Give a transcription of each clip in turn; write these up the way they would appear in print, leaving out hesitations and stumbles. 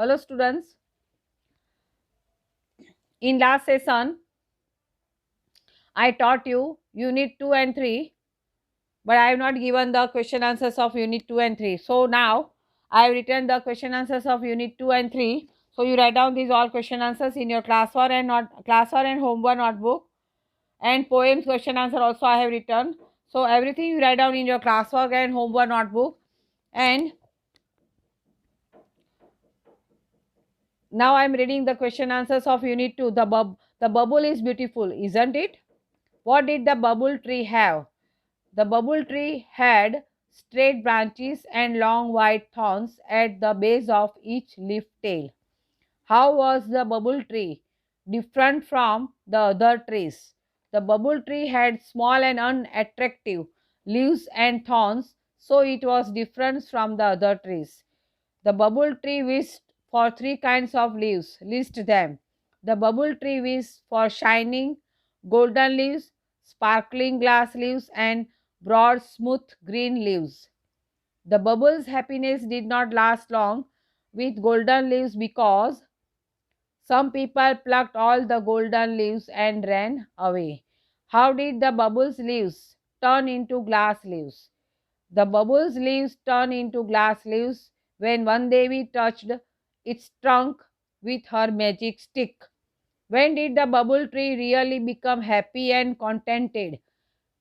Hello students, in last session I taught you unit 2 and 3, but I have not given the question answers of unit 2 and 3. So now I have written the question answers of unit 2 and 3. So you write down these all question answers in your classwork and homework notebook, and poems question answer also I have written. So everything you write down in your classwork and homework notebook. And now I am reading the question answers of unit 2. The bubble is beautiful, isn't it? What did the bubble tree have? The bubble tree had straight branches and long white thorns at the base of each leaf tail. How was the bubble tree different from the other trees? The bubble tree had small and unattractive leaves and thorns, so it was different from the other trees. The bubble tree wished for three kinds of leaves. List them. The bubble tree wished for shining golden leaves, sparkling glass leaves, and broad, smooth green leaves. The bubble's happiness did not last long with golden leaves because some people plucked all the golden leaves and ran away. How did the bubble's leaves turn into glass leaves? The bubble's leaves turned into glass leaves when one Devi touched its trunk with her magic stick. When did the bubble tree really become happy and contented?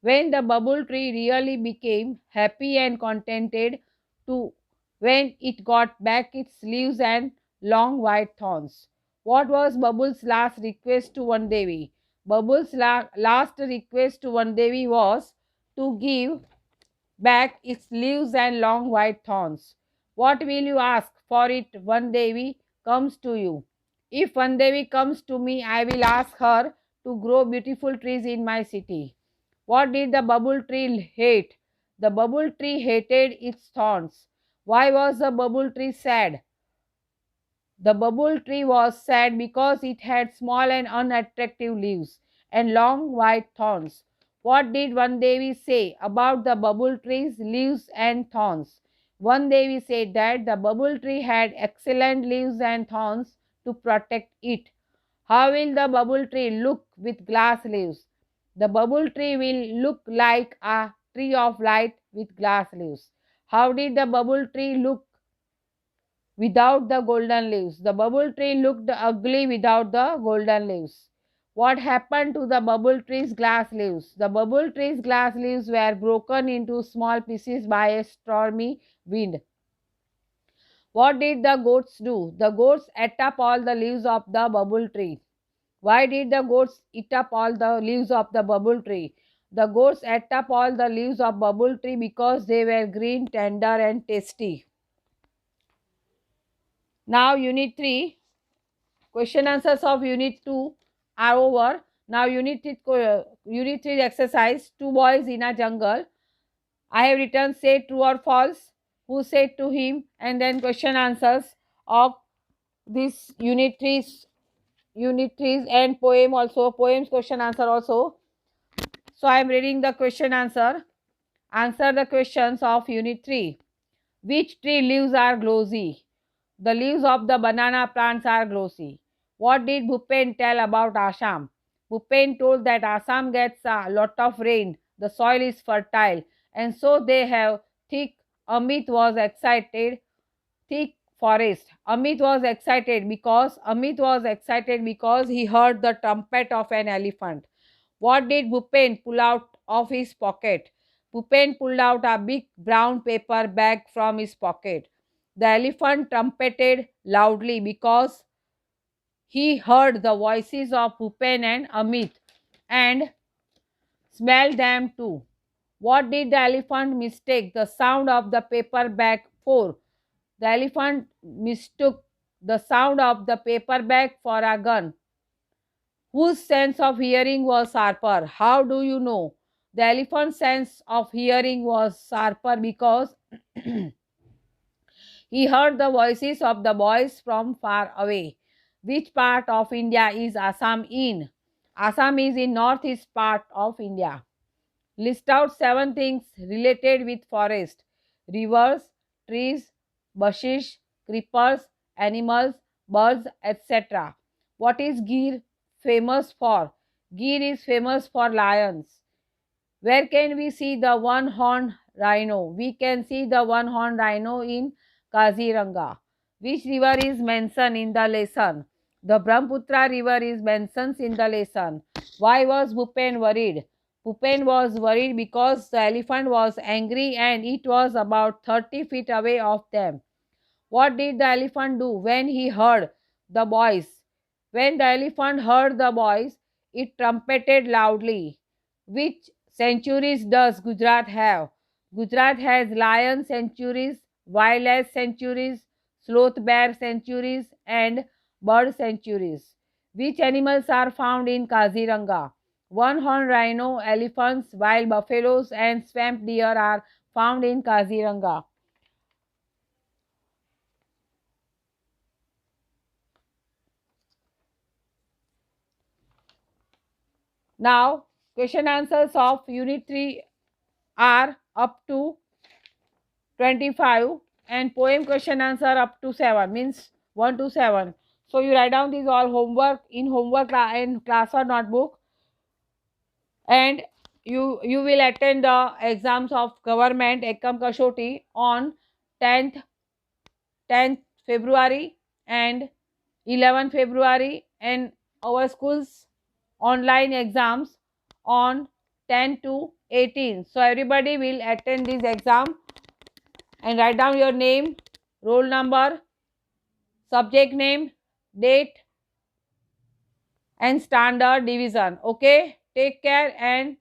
When the bubble tree really became happy and contented to when it got back its leaves and long white thorns. What was Bubble's last request to One Devi? Bubble's last request to One Devi was to give back its leaves and long white thorns. What will you ask for it One Devi comes to you? If One Devi comes to me, I will ask her to grow beautiful trees in my city. What did the bubble tree hate? The bubble tree hated its thorns. Why was the bubble tree sad? The bubble tree was sad because it had small and unattractive leaves and long white thorns. What did One Devi say about the bubble tree's leaves and thorns? One Devi said that the bubble tree had excellent leaves and thorns to protect it. How will the bubble tree look with glass leaves? The bubble tree will look like a tree of light with glass leaves. How did the bubble tree look without the golden leaves? The bubble tree looked ugly without the golden leaves. What happened to the bubble tree's glass leaves? The bubble tree's glass leaves were broken into small pieces by a stormy wind. What did the goats do? The goats ate up all the leaves of the bubble tree. Why did the goats eat up all the leaves of the bubble tree? The goats ate up all the leaves of bubble tree because they were green, tender and tasty. Now unit 3, question answers of unit 2 are over. Now unit 3 exercise, two boys in a jungle. I have written say true or false, who said to him, and then question answers of this unit 3 and poem also, poems question answer also. So I am reading the question answer. Answer the questions of unit 3. Which tree leaves are glossy? The leaves of the banana plants are glossy. What did Bhupen tell about Assam? Bhupen told that Assam gets a lot of rain, the soil is fertile, and so they have thick. Amit was excited, thick forest. Amit was excited because he heard the trumpet of an elephant. What did Bhupen pull out of his pocket? Bhupen pulled out a big brown paper bag from his pocket. The elephant trumpeted loudly because he heard the voices of Bhupen and Amit and smelled them too. What did the elephant mistake the sound of the paper bag for? The elephant mistook the sound of the paper bag for a gun. Whose sense of hearing was sharper? How do you know? The elephant's sense of hearing was sharper because he heard the voices of the boys from far away. Which part of India is Assam in? Assam is in northeast part of India. List out 7 things related with forest: rivers, trees, bushes, creepers, animals, birds, etc. What is Gir famous for? Gir is famous for lions. Where can we see the one-horned rhino? We can see the one-horned rhino in Kaziranga. Which river is mentioned in the lesson? The Brahmaputra river is mentioned in the lesson. Why was Bhupen worried? Bhupen was worried because the elephant was angry and it was about 30 feet away of them. What did the elephant do when he heard the boys? When the elephant heard the boys, it trumpeted loudly. Which sanctuaries does Gujarat have? Gujarat has lion sanctuaries, wildlife sanctuaries, sloth bear sanctuaries, and bird sanctuaries. Which animals are found in Kaziranga? One-horned rhino, elephants, wild buffaloes, and swamp deer are found in Kaziranga. Now, question answers of Unit 3 are up to 25 and poem question answer up to 7, means 1 to 7. So, you write down these all homework in homework in class or notebook, and you will attend the exams of government Ekam Kashoti on 10th 10th February and 11th February, and our school's online exams on 10 to 18. So everybody will attend this exam and write down your name, roll number, subject name, date and standard division. Okay, take care and